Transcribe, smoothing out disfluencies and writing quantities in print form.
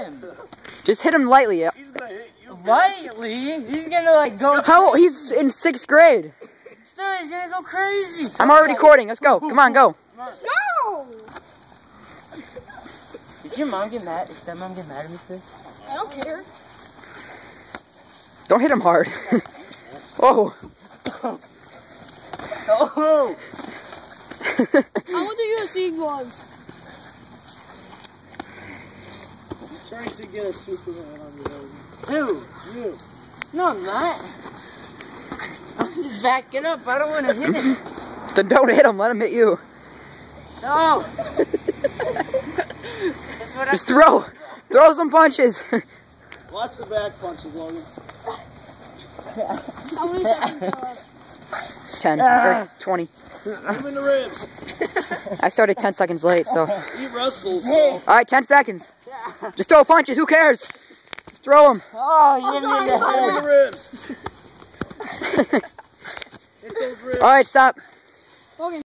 him. Just hit him lightly. Yeah. He's gonna hit you. Lightly? He's gonna like go. How? He's in 6th grade. Still, he's gonna go crazy. I'm already recording. Let's go. Come on, go. No! Did your mom get mad? Did stepmom get mad at me for this? I don't care. Don't hit him hard. Whoa. Oh! I want the UFC gloves. He's trying to get a Superman on the road. Dude! You. No, I'm not. I'm just backing up. I don't want to hit him. Then don't hit him. Let him hit you. No! That's what Just throw. Throw some punches. Watch the back punches, Logan. How many seconds are left? 10 or 20. Hit him in the ribs. I started 10 seconds late, so. He wrestles, so. All right, 10 seconds. Just throw punches. Who cares? Just throw them. Oh, you didn't Hit him in the ribs. Hit those ribs. All right, stop.